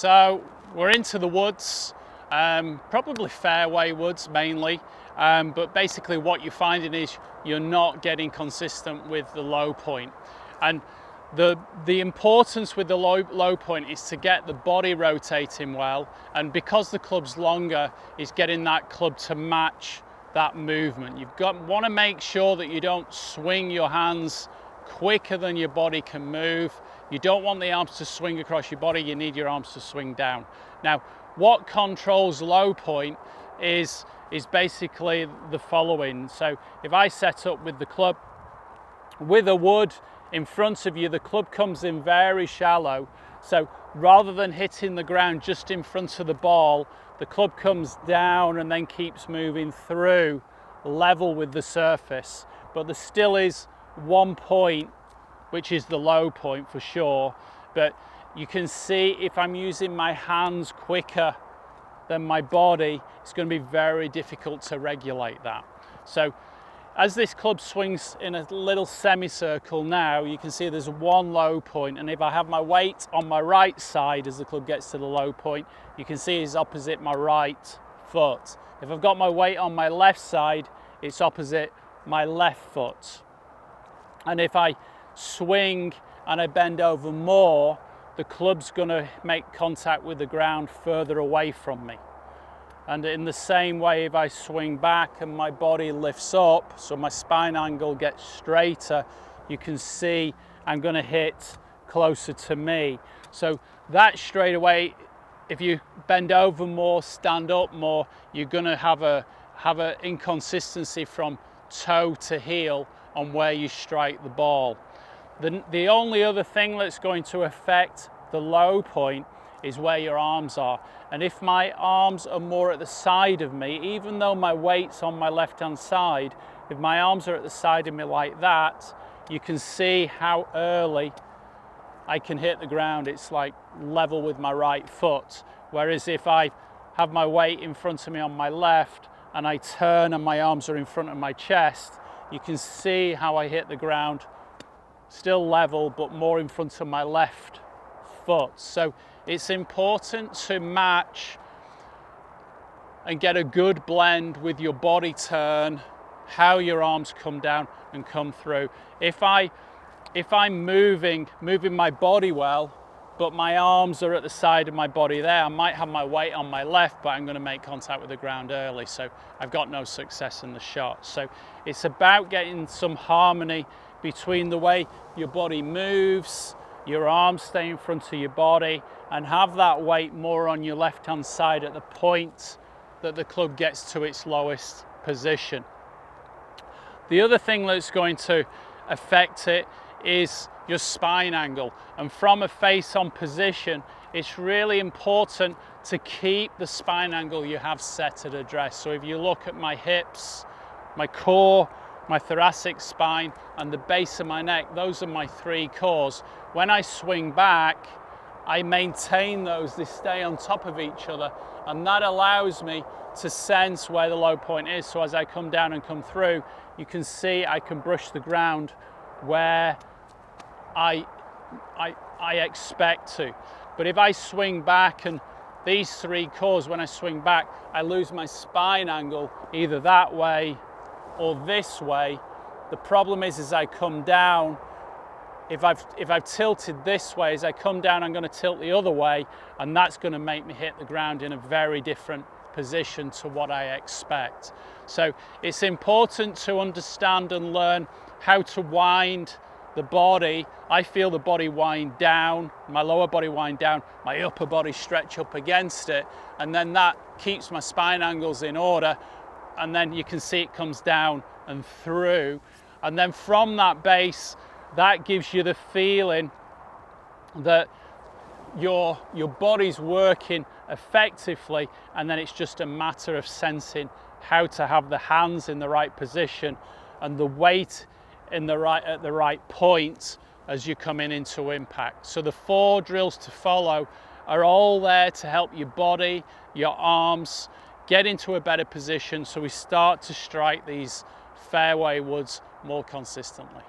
So we're into the woods, probably fairway woods mainly, but basically what you're finding is you're not getting consistent with the low point. And the importance with the low point is to get the body rotating well, and because the club's longer, is getting that club to match that movement. Want to make sure that you don't swing your hands quicker than your body can move. You don't want the arms to swing across your body, you need your arms to swing down. Now, what controls low point is basically the following. So if I set up with the club, with a wood in front of you, the club comes in very shallow. So rather than hitting the ground just in front of the ball, the club comes down and then keeps moving through level with the surface. But there still is one point, which is the low point for sure. But you can see if I'm using my hands quicker than my body, it's going to be very difficult to regulate that. So as this club swings in a little semicircle now, you can see there's one low point, and if I have my weight on my right side as the club gets to the low point, you can see it's opposite my right foot. If I've got my weight on my left side, it's opposite my left foot. And if I swing and I bend over more, the club's going to make contact with the ground further away from me. And in the same way, if I swing back and my body lifts up, so my spine angle gets straighter, you can see I'm going to hit closer to me. So that straight away, if you bend over more, stand up more, you're going to have a inconsistency from toe to heel on where you strike the ball. The only other thing that's going to affect the low point is where your arms are. And if my arms are more at the side of me, even though my weight's on my left-hand side, if my arms are at the side of me like that, you can see how early I can hit the ground. It's like level with my right foot. Whereas if I have my weight in front of me on my left and I turn and my arms are in front of my chest, you can see how I hit the ground still level, but more in front of my left foot. So it's important to match and get a good blend with your body turn, how your arms come down and come through. If I'm moving my body well, but my arms are at the side of my body there, I might have my weight on my left, but I'm going to make contact with the ground early, so I've got no success in the shot. So it's about getting some harmony between the way your body moves, your arms stay in front of your body, and have that weight more on your left-hand side at the point that the club gets to its lowest position. The other thing that's going to affect it is your spine angle. And from a face-on position, it's really important to keep the spine angle you have set at address. So if you look at my hips, my core, my thoracic spine, and the base of my neck, those are my three cores. When I swing back, I maintain those, they stay on top of each other, and that allows me to sense where the low point is. So as I come down and come through, you can see I can brush the ground where I expect to. But if I swing back, and these three cores, when I swing back, I lose my spine angle either that way or this way. The problem is as I come down, if I've tilted this way, as I come down, I'm going to tilt the other way, and that's going to make me hit the ground in a very different position to what I expect. So it's important to understand and learn how to wind the body. I feel the body wind down, my lower body wind down, my upper body stretch up against it, and then that keeps my spine angles in order, and then you can see it comes down and through, and then from that base, that gives you the feeling that your body's working effectively, and then it's just a matter of sensing how to have the hands in the right position and the weight at the right point as you're coming into impact. So the 4 drills to follow are all there to help your body, your arms get into a better position, so we start to strike these fairway woods more consistently.